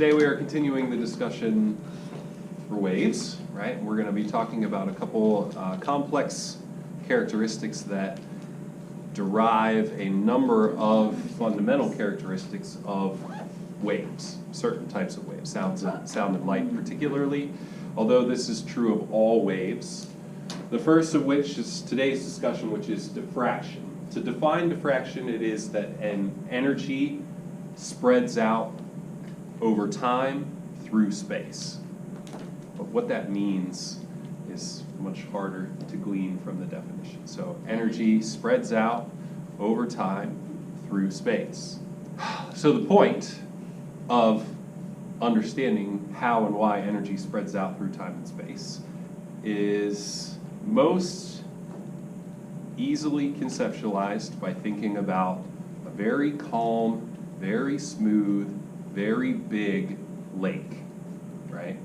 Today we are continuing the discussion for waves, right? We're going to be talking about a couple complex characteristics that derive a number of fundamental characteristics of waves, certain types of waves, sound and light particularly, although this is true of all waves. The first of which is today's discussion, which is diffraction. To define diffraction, it is that an energy spreads out over time through space. But what that means is much harder to glean from the definition. So energy spreads out over time through space. So the point of understanding how and why energy spreads out through time and space is most easily conceptualized by thinking about a very calm, very smooth, very big lake, right?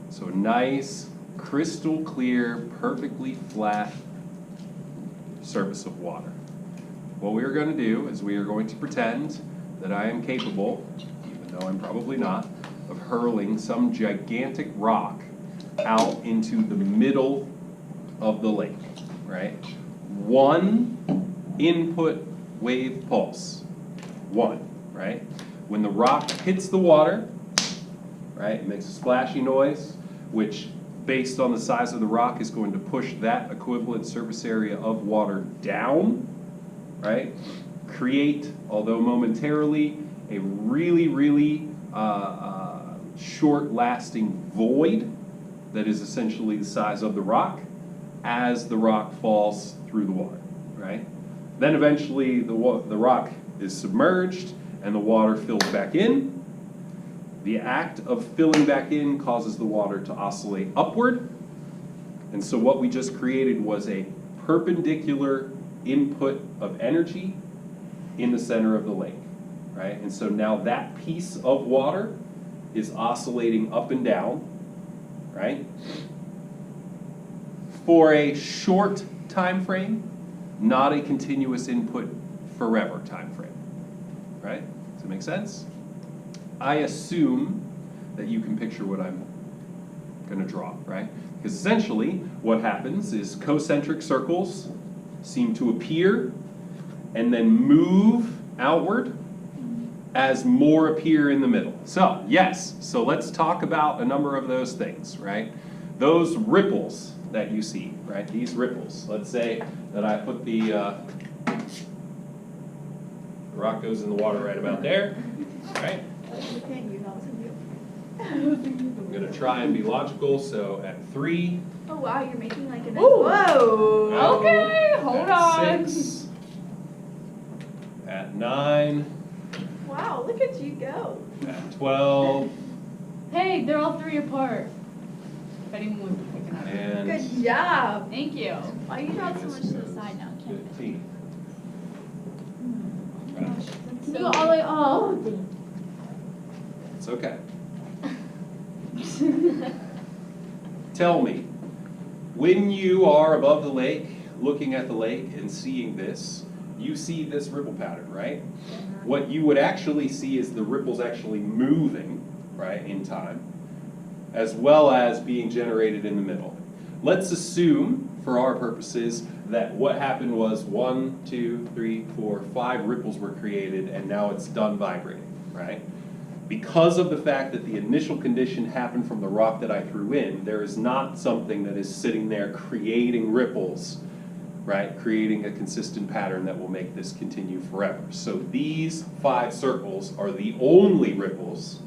So a nice, crystal clear, perfectly flat surface of water. What we are going to do is we are going to pretend that I am capable, even though I'm probably not, of hurling some gigantic rock out into the middle of the lake, right? One input wave pulse, one, right? When the rock hits the water, right, it makes a splashy noise, which based on the size of the rock is going to push that equivalent surface area of water down, right? Create, although momentarily, a really, really short-lasting void that is essentially the size of the rock as the rock falls through the water, right? Then eventually the rock is submerged and the water fills back in. The act of filling back in causes the water to oscillate upward. And so what we just created was a perpendicular input of energy in the center of the lake, right? And so now that piece of water is oscillating up and down, right? For a short time frame, not a continuous input forever time frame, right? Does that make sense? I assume that you can picture what I'm going to draw, right? Because essentially what happens is concentric circles seem to appear and then move outward as more appear in the middle. So, yes, so let's talk about a number of those things, right? Those ripples that you see, right? These ripples. Let's say that I put the rock goes in the water right about there, right? I'm going to try and be logical, so at 3. Oh wow, you're making like an... Whoa! Okay, hold on. 6. At 9. Wow, look at you go. At 12. Hey, they're all 3 apart. If anyone was picking up. And Good job. Thank you. Why you got so much to the side now? 15. Can you go all the way? Oh. It's okay. Tell me, when you are above the lake, looking at the lake and seeing this, you see this ripple pattern, right? What you would actually see is the ripples actually moving, right, in time, as well as being generated in the middle. Let's assume, for our purposes, that what happened was 1, 2, 3, 4, 5 ripples were created, and now it's done vibrating, right? Because of the fact that the initial condition happened from the rock that I threw in, there is not something that is sitting there creating ripples, right? Creating a consistent pattern that will make this continue forever. So these 5 circles are the only ripples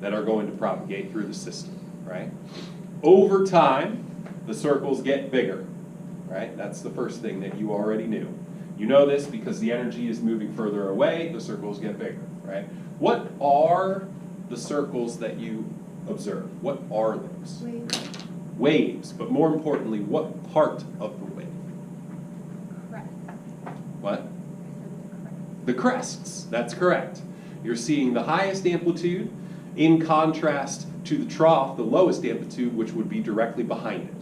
that are going to propagate through the system, right? Over time, the circles get bigger, right? That's the first thing that you already knew. You know this because the energy is moving further away, the circles get bigger, right? What are the circles that you observe? What are those? Waves. Waves, but more importantly, what part of the wave? Crest. What? The crests, that's correct. You're seeing the highest amplitude in contrast to the trough, the lowest amplitude, which would be directly behind it.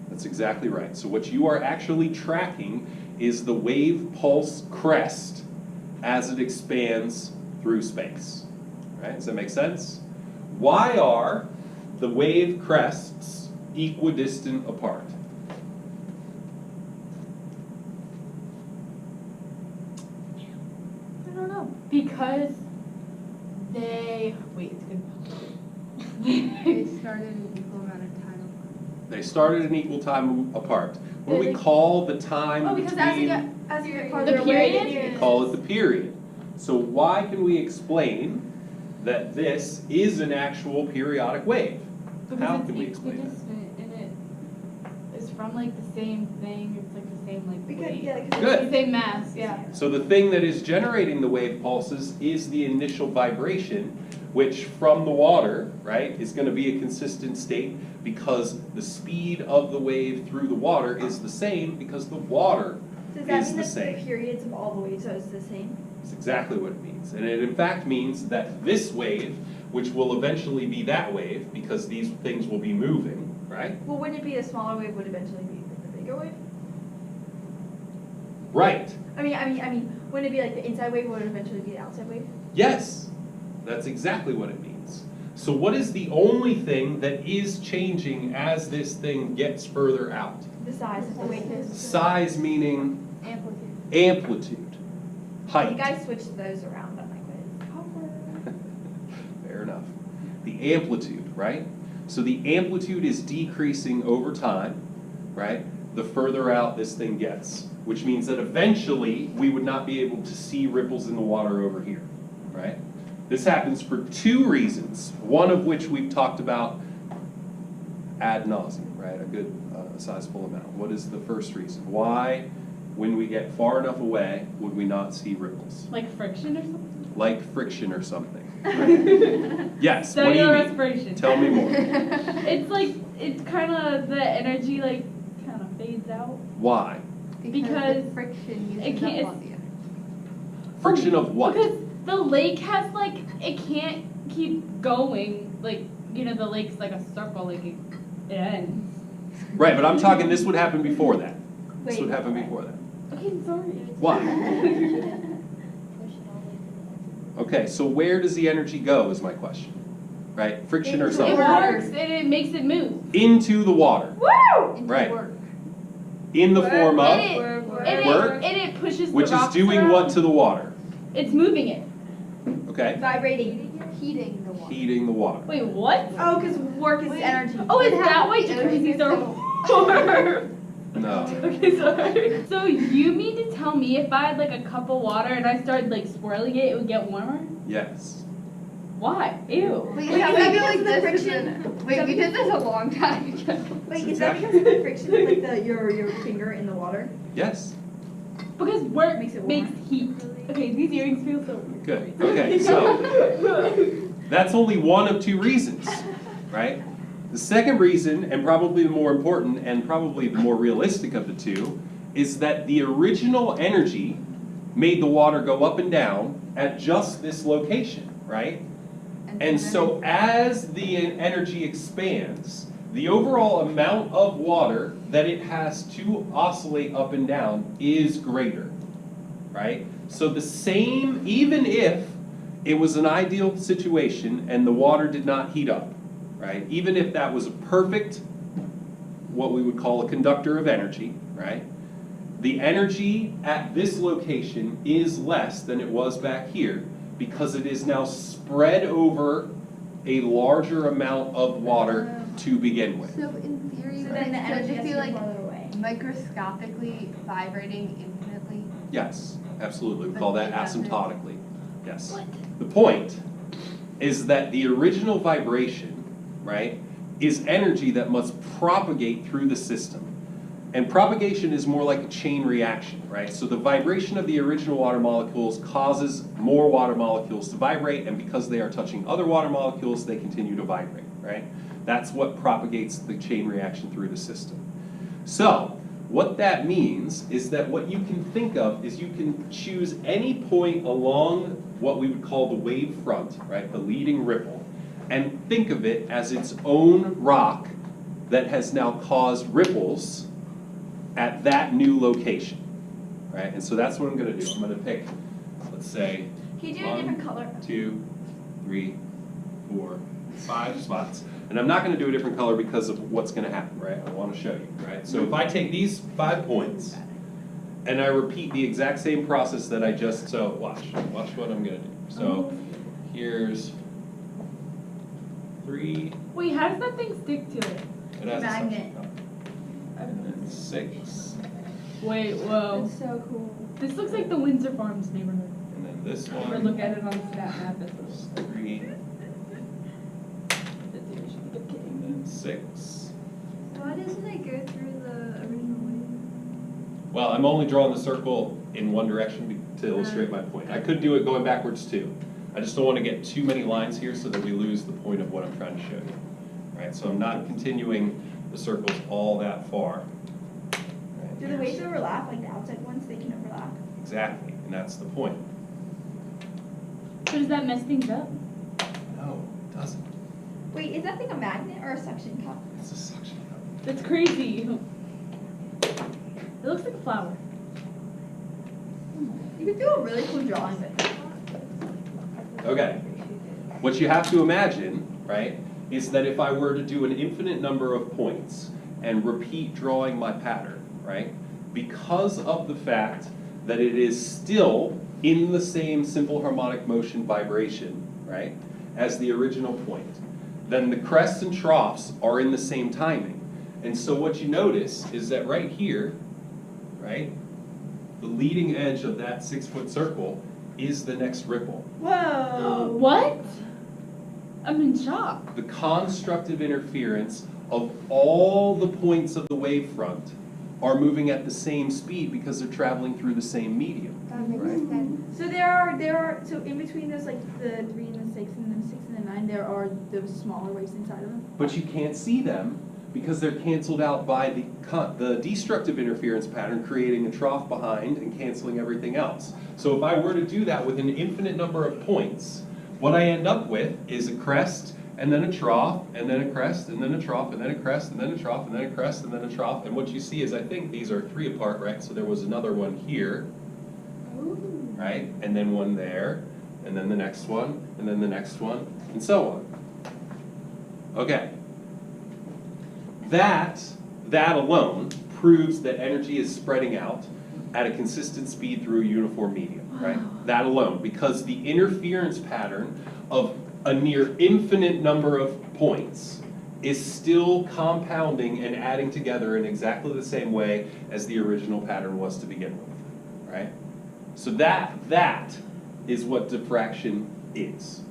That's exactly right. So what you are actually tracking is the wave pulse crest as it expands through space. Right? Does that make sense? Why are the wave crests equidistant apart? I don't know. Because they wait, it's good. They started an equal amount of time apart. They started an equal time apart. What do we They- call the time Oh, because as you between? get farther The away, period? We call it the period. So why can we explain that this is an actual periodic wave? How can we explain that? Equidistant and it is from like the same thing. It's like the same like Because weight. Good. The same mass. Yeah. So the thing that is generating the wave pulses is the initial vibration, which from the water, right, is going to be a consistent state because the speed of the wave through the water is the same because the water Does that is mean the that same. the periods of all the waves are the same? It's exactly what it means. And it in fact means that this wave, which will eventually be that wave because these things will be moving, right? Well, wouldn't it be a smaller wave would eventually be the bigger wave? Right. I mean, wouldn't it be like the inside wave would eventually be the outside wave? Yes. That's exactly what it means. So what is the only thing that is changing as this thing gets further out? The size of the wave. Size meaning Amplitude. amplitude, You height. guys switched those around on my quiz. Fair enough. The amplitude, right? So the amplitude is decreasing over time, right? The further out this thing gets, which means that eventually we would not be able to see ripples in the water over here, right? This happens for two reasons, one of which we've talked about ad nauseum, right? A good sizable amount. What is the first reason? Why, when we get far enough away, would we not see ripples? Like friction or something. Like friction or something. Yes, what do you Cellular mean? respiration. Tell me more. It's like it's kind of the energy like kind of fades out. Why? Because the friction it uses can't- up all the energy. Friction of what? Because the lake has like it can't keep going. Like you know the lake's like a circle. Like it ends. Right, but I'm talking this would happen before that. This Wait, would happen what? before that. Okay, sorry. Why? Okay, so where does the energy go is my question. Right? Friction or Into It something. water. works and it makes it move. Into the water. Woo! Into Right. work. In the form of, And Work. it pushes which the is rocks doing around. what to the water? It's moving it. Okay? Vibrating. Heating the water. Heating the water. Wait, what? Oh, because work is Wait. energy. Oh, is It that has- why it jacuzzis has- are warm? No. Okay, sorry. So you mean to tell me if I had like a cup of water and I started like swirling it, it would get warmer? Yes. Why? Ew. Wait, Wait, I is that feel because like of the this friction? is wait, we did this a long time ago. Wait, is that because of the friction of like your finger in the water? Yes. Because work Makes makes, it warmer. heat. Okay, these earrings feel so weird. Good. Okay, so that's only one of two reasons, right? The second reason, and probably the more important and probably the more realistic of the two, is that the original energy made the water go up and down at just this location, right? And so as the energy expands, the overall amount of water that it has to oscillate up and down is greater, right? So the same, even if it was an ideal situation and the water did not heat up, right? Even if that was a perfect, what we would call a conductor of energy, right? The energy at this location is less than it was back here because it is now spread over a larger amount of water to begin with. So in theory, So would then the it energy still has just to be go like farther away. microscopically vibrating infinitely? Yes, absolutely. We But call that it doesn't- asymptotically. Yes. What? The point is that the original vibration, right, is energy that must propagate through the system. And propagation is more like a chain reaction, right? So the vibration of the original water molecules causes more water molecules to vibrate, and because they are touching other water molecules, they continue to vibrate, right? That's what propagates the chain reaction through the system. So, what that means is that what you can think of is you can choose any point along what we would call the wave front, right, the leading ripple, and think of it as its own rock that has now caused ripples at that new location, right? And so that's what I'm going to do. I'm going to pick, let's say, Can you do a different color? 2, 3, 4, 5 spots. And I'm not going to do a different color because of what's going to happen, right? I want to show you, right? So if I take these 5 points and I repeat the exact same process that I just, so watch what I'm going to do. So here's 3. Wait, how does that thing stick to it? It has a Magnet. suction cup. And then 6. Wait, whoa. That's so cool. This looks like the Windsor Farms neighborhood. And then this Or one. look at it on the snap map. There's 3. And then 6. Why doesn't it go through the original way? Well, I'm only drawing the circle in one direction to illustrate my point. I could do it going backwards too. I just don't want to get too many lines here so that we lose the point of what I'm trying to show you. Right? So I'm not continuing the circles all that far. Right? Do the waves overlap? Like the outside ones, they can overlap. Exactly, and that's the point. So does that mess things up? No, it doesn't. Wait, is that thing a magnet or a suction cup? It's a suction cup. That's crazy. It looks like a flower. You could do a really cool drawing with it. Okay. What you have to imagine, right, is that if I were to do an infinite number of points and repeat drawing my pattern, right, because of the fact that it is still in the same simple harmonic motion vibration, right, as the original point, then the crests and troughs are in the same timing. And so what you notice is that right here, right, the leading edge of that 6-foot circle is the next ripple. Whoa! What? I'm in shock. The constructive interference of all the points of the wavefront are moving at the same speed because they're traveling through the same medium. That makes Right. sense. So there are, so in between those, like the 3 and the 6 and the 6 and the 9, there are those smaller waves inside of them? But you can't see them because they're canceled out by the destructive interference pattern, creating a trough behind and canceling everything else. So if I were to do that with an infinite number of points, what I end up with is a crest, and then a trough, and then a crest, and then a trough, and then a crest, and then a trough, and then a crest, and then a trough. And what you see is, I think these are 3 apart, right? So there was another one here, right? And then one there, and then the next one, and then the next one, and so on. Okay. That alone proves that energy is spreading out at a consistent speed through a uniform medium, right? That alone, because the interference pattern of a near infinite number of points is still compounding and adding together in exactly the same way as the original pattern was to begin with, right? So that is what diffraction is.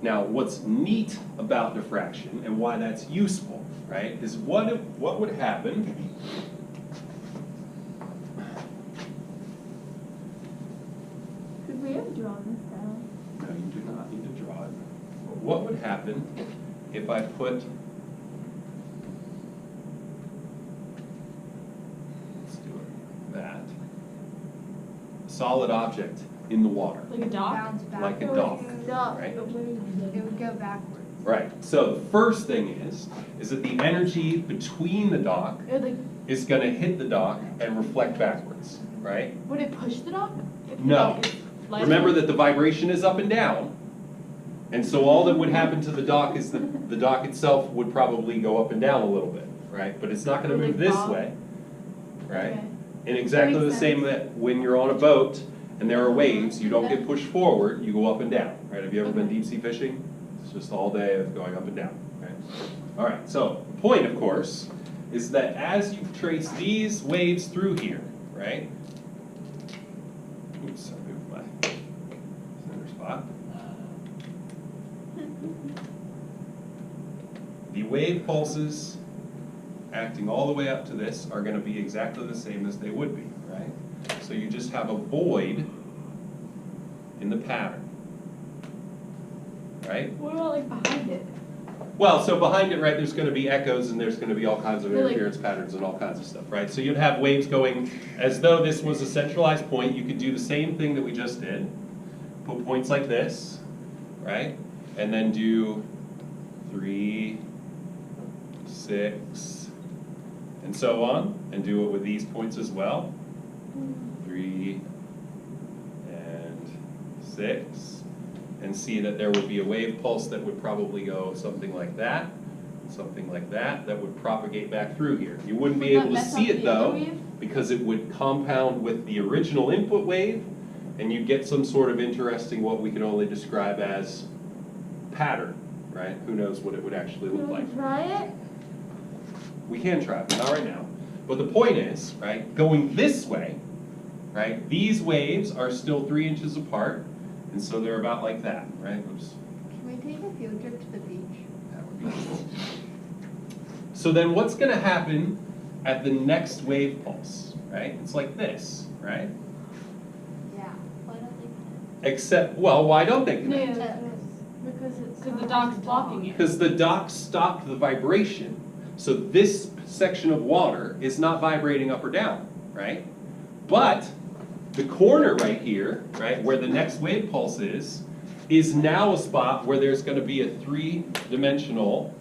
Now, what's neat about diffraction and why that's useful, right, is what would happen Could we have drawn this down? No, you do not need to draw it. What would happen if I put, let's do it, that, solid object in the water, Like a dock? Bounce back. like a dock, right? It would go backwards. Right, so the first thing is that the energy between the dock It would, like, is going to hit the dock and reflect backwards, right? would it push the dock? If the No. dock is lighter? Remember that the vibration is up and down, and so all that would happen to the dock is that the dock itself would probably go up and down a little bit, right? But it's not going to Like move this bob? way, right? Okay. In exactly Makes the same that when you're on a boat and there are waves, you don't get pushed forward, you go up and down, right? Have you ever been deep sea fishing? It's just all day of going up and down, right? All right, so the point, of course, is that as you trace these waves through here, right? Oops, I moved my center spot. The wave pulses acting all the way up to this are going to be exactly the same as they would be, right? So you just have a void in the pattern, right? What about like behind it? Well, so behind it, right, there's going to be echoes and there's going to be all kinds of They're like- interference patterns and all kinds of stuff, right? So you'd have waves going as though this was a centralized point. You could do the same thing that we just did. Put points like this, right? And then do 3, 6, and so on. And do it with these points as well. 3 and 6. and see that there would be a wave pulse that would probably go something like that, that would propagate back through here. You wouldn't be able to see it though, because it would compound with the original input wave, and you get some sort of interesting, what we can only describe as pattern, right? Who knows what it would actually look like. Try it? We can try it, but not right now. But the point is, right, going this way, right, these waves are still 3 inches apart, and so they're about like that, right? Oops. Can we take a field trip to the beach? That would be cool. So then what's going to happen at the next wave pulse, right? It's like this, right? Yeah. Why don't they Except, well, why don't they connect? Yeah. Because it's Because the dog's blocking it. Because the dock stopped the vibration. So this section of water is not vibrating up or down, right? But the corner right here, right, where the next wave pulse is now a spot where there's going to be a 3-dimensional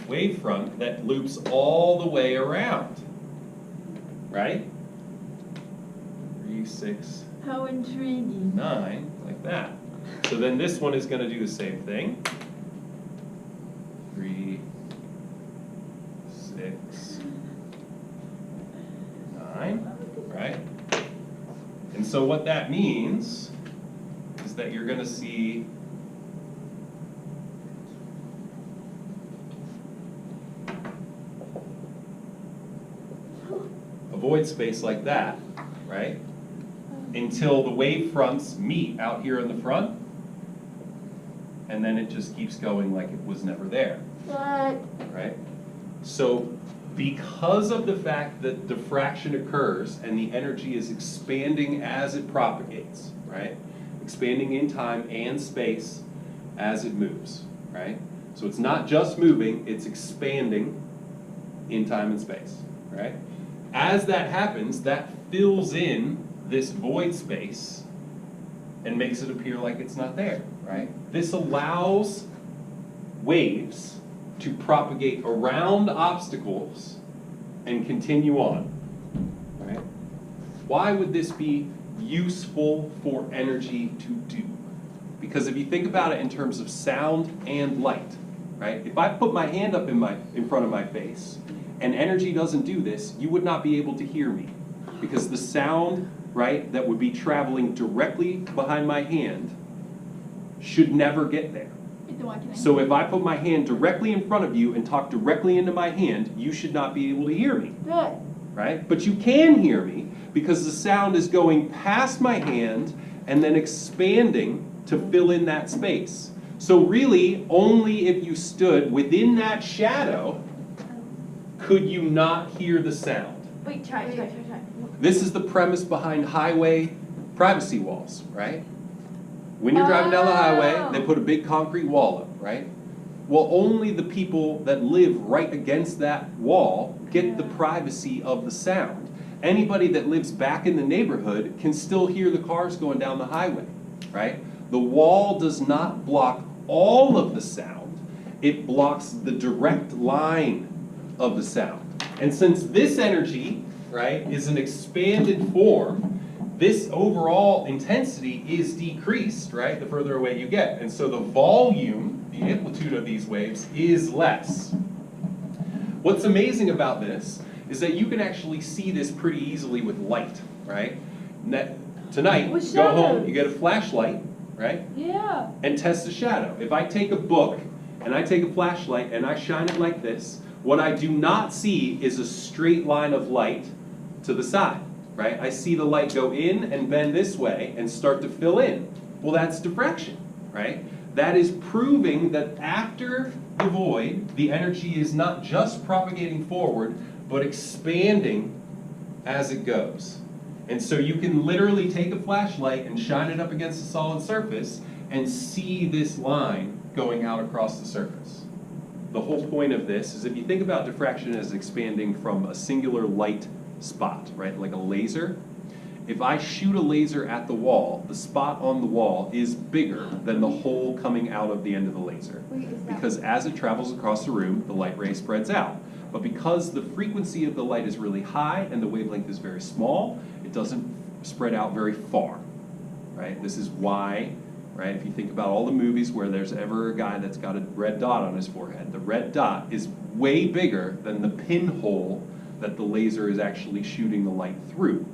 wavefront that loops all the way around, right? 3, 6, How intriguing. 9, like that. So then this one is going to do the same thing. 3, 6, 9, right? And so what that means is that you're going to see a void space like that, right? Until the wave fronts meet out here in the front, and then it just keeps going like it was never there, But right? So because of the fact that diffraction occurs and the energy is expanding as it propagates, right? Expanding in time and space as it moves, right? So it's not just moving, it's expanding in time and space, right? As that happens, that fills in this void space and makes it appear like it's not there, right? This allows waves to propagate around obstacles and continue on, right? Why would this be useful for energy to do? Because if you think about it in terms of sound and light, right? If I put my hand up in front of my face and energy doesn't do this, you would not be able to hear me, because the sound, right, that would be traveling directly behind my hand should never get there. So if I put my hand directly in front of you and talk directly into my hand, you should not be able to hear me, good. right? But you can hear me because the sound is going past my hand and then expanding to fill in that space. So really, only if you stood within that shadow could you not hear the sound. Wait, try. This is the premise behind highway privacy walls, right? When you're driving down the highway, they put a big concrete wall up, right? Well, only the people that live right against that wall get the privacy of the sound. Anybody that lives back in the neighborhood can still hear the cars going down the highway, right? The wall does not block all of the sound. It blocks the direct line of the sound. And since this energy, right, is an expanded form, this overall intensity is decreased, right, the further away you get. And so the volume, the amplitude of these waves is less. What's amazing about this is that you can actually see this pretty easily with light, right? Tonight, With go home, shadows. you get a flashlight, right? Yeah. And test the shadow. If I take a book and I take a flashlight and I shine it like this, what I do not see is a straight line of light to the side, right? I see the light go in and bend this way and start to fill in. Well, that's diffraction, right? That is proving that after the void, the energy is not just propagating forward, but expanding as it goes. And so you can literally take a flashlight and shine it up against a solid surface and see this line going out across the surface. The whole point of this is, if you think about diffraction as expanding from a singular light spot, right, like a laser, if I shoot a laser at the wall, the spot on the wall is bigger than the hole coming out of the end of the laser. Because as it travels across the room, the light ray spreads out. But because the frequency of the light is really high and the wavelength is very small, it doesn't spread out very far, right? This is why, right, if you think about all the movies where there's ever a guy that's got a red dot on his forehead, the red dot is way bigger than the pinhole that the laser is actually shooting the light through,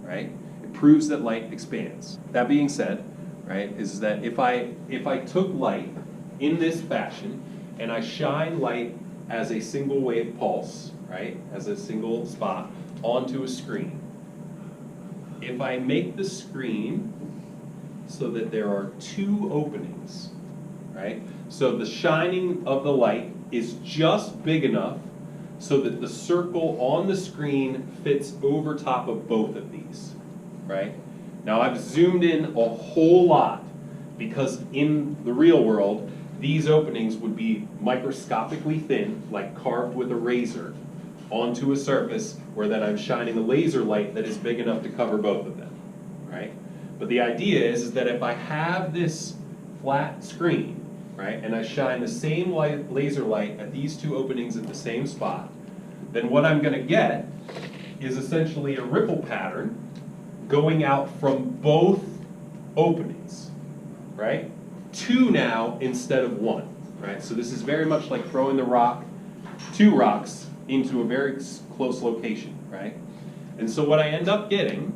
right? It proves that light expands. That being said, right, is that if I took light in this fashion and I shine light as a single wave pulse, right, as a single spot onto a screen, if I make the screen so that there are two openings, right, so the shining of the light is just big enough so that the circle on the screen fits over top of both of these, right? Now I've zoomed in a whole lot because in the real world, these openings would be microscopically thin, like carved with a razor, onto a surface where then I'm shining a laser light that is big enough to cover both of them, right? But the idea is that if I have this flat screen, right, and I shine the same laser light at these two openings at the same spot, then what I'm going to get is essentially a ripple pattern going out from both openings, right? Two now instead of one, right? So this is very much like throwing the rock, two rocks, into a very close location, right? And so what I end up getting,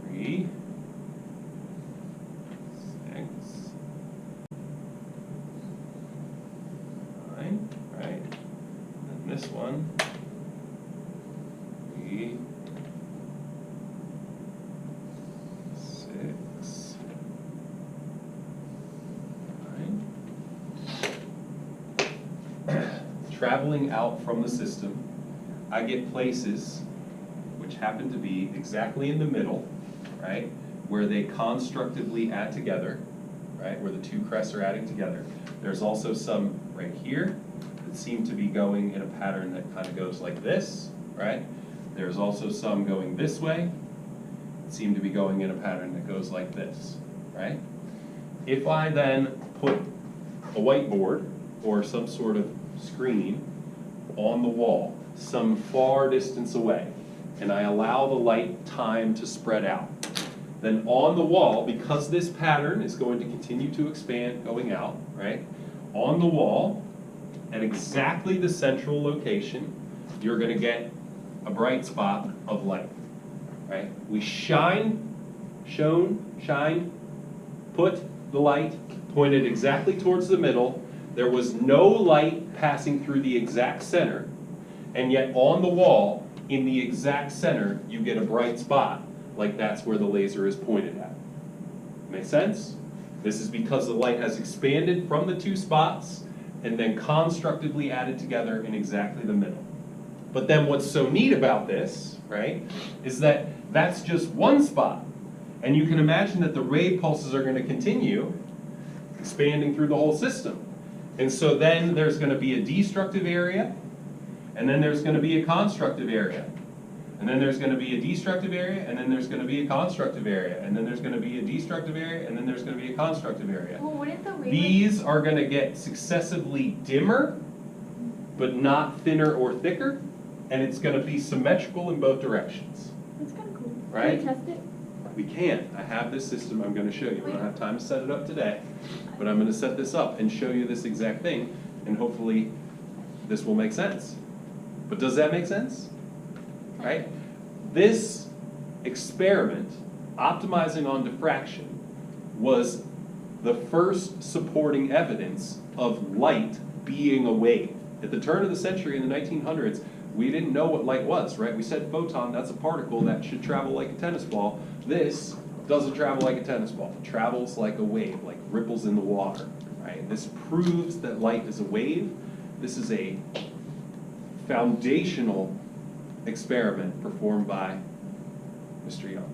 3, 6, 9, right? And this one, 3, 6, 9. Traveling out from the system, I get places which happen to be exactly in the middle, right, where they constructively add together, right, where the two crests are adding together. There's also some right here that seem to be going in a pattern that kind of goes like this, right? There's also some going this way that seem to be going in a pattern that goes like this, right? If I then put a whiteboard or some sort of screen on the wall some far distance away, and I allow the light time to spread out, then on the wall, because this pattern is going to continue to expand going out, right, on the wall, at exactly the central location, you're going to get a bright spot of light, right? We shined, put the light pointed exactly towards the middle. There was no light passing through the exact center, and yet on the wall, in the exact center, you get a bright spot, like that's where the laser is pointed at. Make sense? This is because the light has expanded from the two spots and then constructively added together in exactly the middle. But then what's so neat about this, right, is that that's just one spot. And you can imagine that the ray pulses are going to continue expanding through the whole system. And so then there's going to be a destructive area, and then there's going to be a constructive area. And then there's going to be a destructive area, and then there's going to be a constructive area, and then there's going to be a destructive area, and then there's going to be a constructive area. Well, wouldn't the wavelength... These are going to get successively dimmer, but not thinner or thicker, and it's going to be symmetrical in both directions. That's kind of cool. Right? Can we test it? We can. I have this system I'm going to show you. I don't have time to set it up today, but I'm going to set this up and show you this exact thing, and hopefully this will make sense. But does that make sense? Right? This experiment, optimizing on diffraction, was the first supporting evidence of light being a wave. At the turn of the century in the 1900s, we didn't know what light was, right? We said photon, that's a particle that should travel like a tennis ball. This doesn't travel like a tennis ball. It travels like a wave, like ripples in the water, right? This proves that light is a wave. This is a foundational experiment performed by Mr. Young.